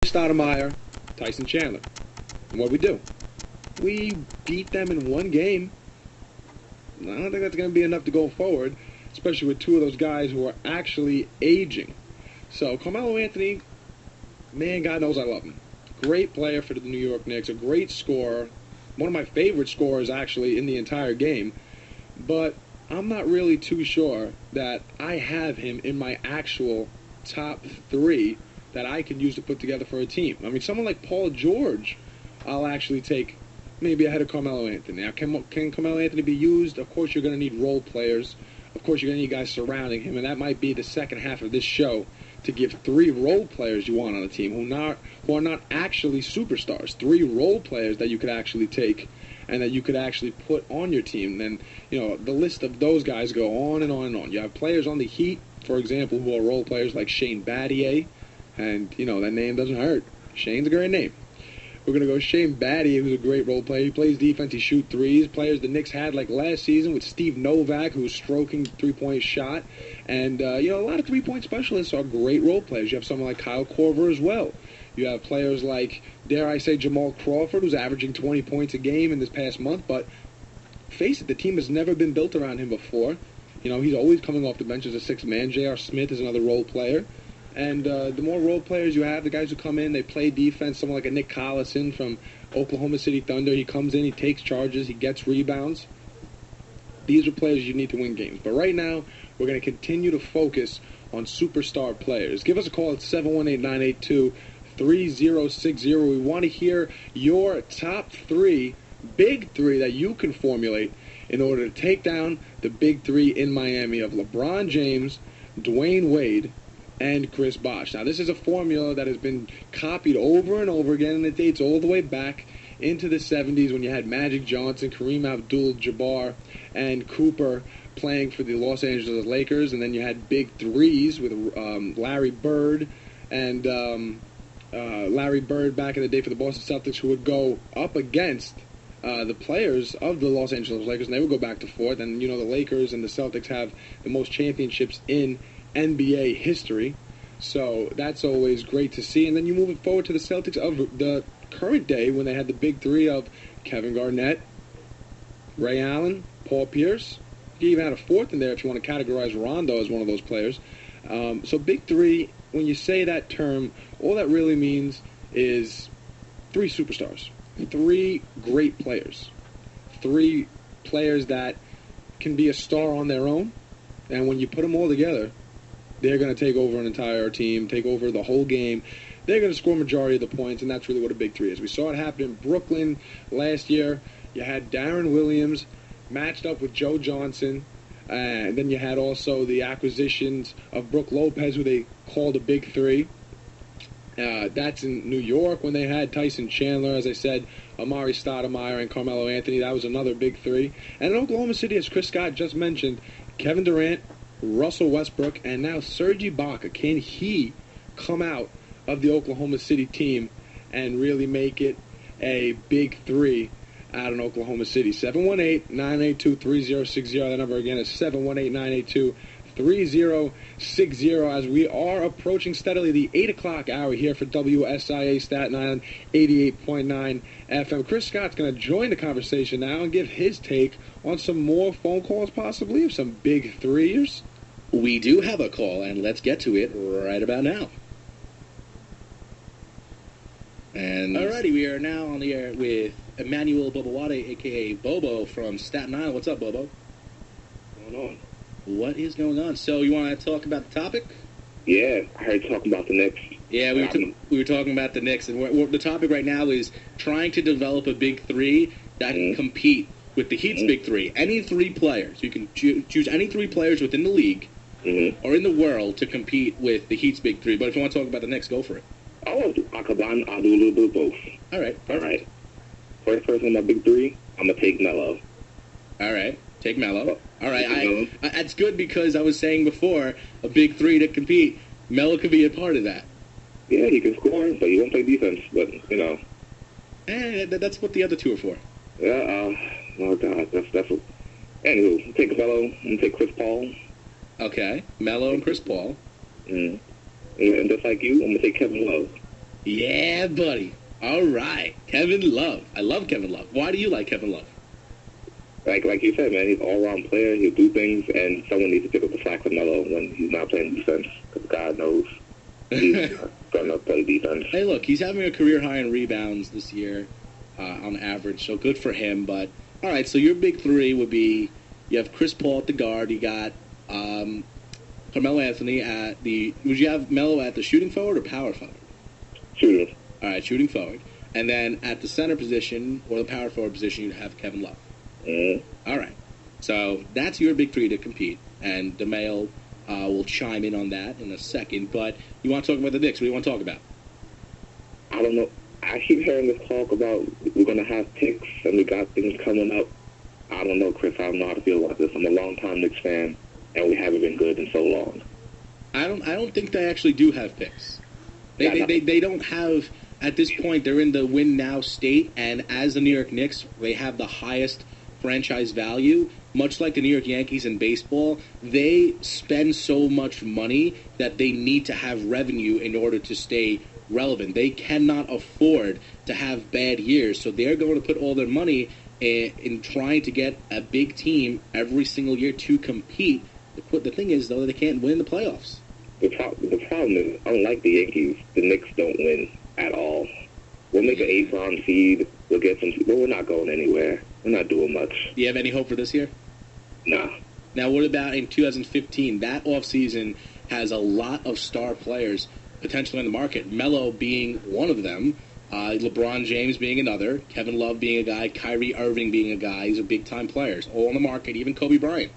Stoudemire, Tyson Chandler. And what we do? We beat them in one game. I don't think that's going to be enough to go forward, especially with two of those guys who are actually aging. So Carmelo Anthony, man, God knows I love him. Great player for the New York Knicks, a great scorer, one of my favorite scorers actually in the entire game. But I'm not really too sure that I have him in my actual top three that I can use to put together for a team. I mean, someone like Paul George, I'll actually take maybe ahead of Carmelo Anthony. Now, can Carmelo Anthony be used? Of course, you're going to need role players. Of course, you're going to need guys surrounding him, and that might be the second half of this show to give three role players you want on a team who are not actually superstars. Three role players that you could actually take and that you could actually put on your team. Then, the list of those guys go on and on and on. You have players on the Heat, for example, who are role players like Shane Battier, and, that name doesn't hurt. Shane's a great name. We're going to go Shane Battier, who's a great role player. He plays defense, he shoots threes. Players the Knicks had like last season with Steve Novak, who was stroking three-point shot. And, a lot of three-point specialists are great role players. You have someone like Kyle Korver as well. You have players like, dare I say, Jamal Crawford, who's averaging 20 points a game in this past month. But face it, the team has never been built around him before. He's always coming off the bench as a sixth man. J.R. Smith is another role player. And the more role players you have, the guys who come in, they play defense. Someone like a Nick Collison from Oklahoma City Thunder, he comes in, he takes charges, he gets rebounds. These are players you need to win games. But right now, we're going to continue to focus on superstar players. Give us a call at 718-982-3060. We want to hear your top three, big three that you can formulate in order to take down the big three in Miami of LeBron James, Dwayne Wade, and Chris Bosh. Now, this is a formula that has been copied over and over again, and it dates all the way back into the 70s when you had Magic Johnson, Kareem Abdul-Jabbar, and Cooper playing for the Los Angeles Lakers, and then you had big threes with Larry Bird and Larry Bird back in the day for the Boston Celtics, who would go up against the players of the Los Angeles Lakers, and they would go back and forth. And, the Lakers and the Celtics have the most championships in NBA history, so that's always great to see. And then you move it forward to the Celtics of the current day when they had the big three of Kevin Garnett, Ray Allen, Paul Pierce. You even had a fourth in there if you want to categorize Rondo as one of those players. So big three, when you say that term, all that really means is three superstars, three great players, three players that can be a star on their own, and when you put them all together, they're going to take over an entire team, take over the whole game. They're going to score majority of the points, and that's really what a big three is. We saw it happen in Brooklyn last year. You had Darren Williams matched up with Joe Johnson, and then you had also the acquisitions of Brook Lopez, who they called a big three. That's in New York when they had Tyson Chandler, as I said, Amari Stoudemire, and Carmelo Anthony. That was another big three. And in Oklahoma City, as Chris Scott just mentioned, Kevin Durant, Russell Westbrook, and now Serge Ibaka. Can he come out of the Oklahoma City team and really make it a big three out in Oklahoma City? 718-982-3060. That number again is 718-982-3060, as we are approaching steadily the 8 o'clock hour here for WSIA Staten Island 88.9 FM. Chris Scott's going to join the conversation now and give his take on some more phone calls, possibly, of some big threes. We do have a call, and let's get to it right about now. And alrighty, we are now on the air with Emmanuel Bobowade, a.k.a. Bobo from Staten Island. What's up, Bobo? What's going on? What is going on? So you want to talk about the topic? Yeah, I heard you talking about the Knicks. Yeah, we were talking about the Knicks, and the topic right now is trying to develop a big three that can compete with the Heat's big three. Any three players. You can choose any three players within the league or in the world to compete with the Heat's big three. But if you want to talk about the Knicks, go for it. I'll do a little bit of both. All right. All right. First person in my big three, I'm going to take Melo. All right. Take Melo. All right. That's good because I was saying before, a big three to compete, Melo could be a part of that. Yeah, he can score, but he won't play defense. But, that's what the other two are for. Yeah, oh, God. That's what... Anywho, take Melo. I'm going to take Chris Paul. Okay. Melo and Chris Paul. And just like you, I'm going to take Kevin Love. Yeah, buddy. All right. Kevin Love. I love Kevin Love. Why do you like Kevin Love? Like you said, man, he's an all-around player. He'll do things, and someone needs to pick up the slack for Melo when he's not playing defense, because God knows he's going to play defense. Hey, look, he's having a career high in rebounds this year on average, so good for him. But, all right, so your big three would be you have Chris Paul at the guard. You got Carmelo Anthony at the – would you have Melo at the shooting forward or power forward? Shooting. All right, shooting forward. And then at the center position or the power forward position, you'd have Kevin Love. All right. So that's your big three to compete. And DiMaio will chime in on that in a second. But you want to talk about the Knicks. What do you want to talk about? I don't know. I keep hearing this talk about we're going to have picks and we got things coming up. I don't know, Chris. I don't know how to feel about this. I'm a long-time Knicks fan, and we haven't been good in so long. I don't think they actually do have picks. They don't have, at this point, they're in the win-now state. And as the New York Knicks, they have the highest franchise value. Much like the New York Yankees in baseball, they spend so much money that they need to have revenue in order to stay relevant. They cannot afford to have bad years, so they're going to put all their money in trying to get a big team every single year to compete. The thing is, though, they can't win the playoffs. The problem is, unlike the Yankees, the Knicks don't win at all. We'll make an 8th-round seed. We'll get some, but we're not going anywhere. We're not doing much. Do you have any hope for this year? Nah. Now, what about in 2015? That offseason has a lot of star players potentially in the market. Melo being one of them, LeBron James being another, Kevin Love being a guy, Kyrie Irving being a guy. These are big-time players, all on the market, even Kobe Bryant.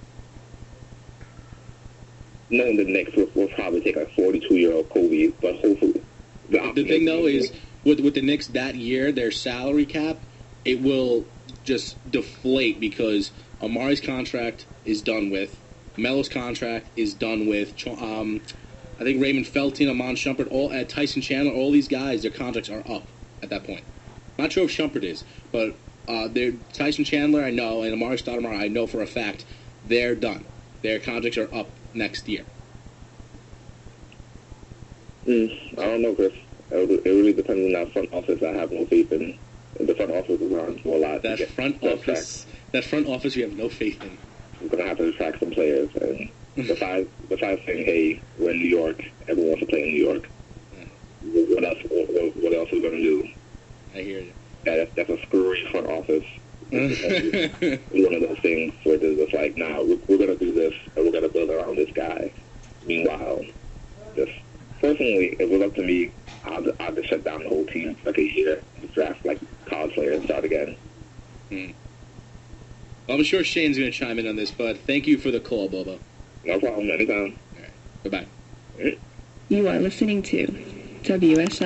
Knowing the Knicks will probably take a 42-year-old Kobe, but hopefully... The thing, though, is with the Knicks that year, their salary cap, it will just deflate because Amari's contract is done with, Melo's contract is done with, I think Raymond Felton, Amon Shumpert, Tyson Chandler, all these guys, their contracts are up at that point. Not sure if Shumpert is, but Tyson Chandler, I know, and Amari Stoudemire, I know for a fact, they're done. Their contracts are up next year. I don't know, Chris. It really depends on that front office. I have no faith in. The front office is on a lot. That front office, you have no faith in. We're gonna have to attract some players, and besides saying, "Hey, we're in New York. Everyone wants to play in New York." What else? What else are we gonna do? I hear you. That's a screwy front office. It's one of those things where it's like, nah, we're gonna do this, and we're gonna build around this guy. Meanwhile, just personally, if it was up to me, I'd just shut down the whole team for like a year, draft like college players, and start again. Well, I'm sure Shane's going to chime in on this, but thank you for the call, Bobo. No problem, anytime. All right, bye-bye. You are listening to WSI.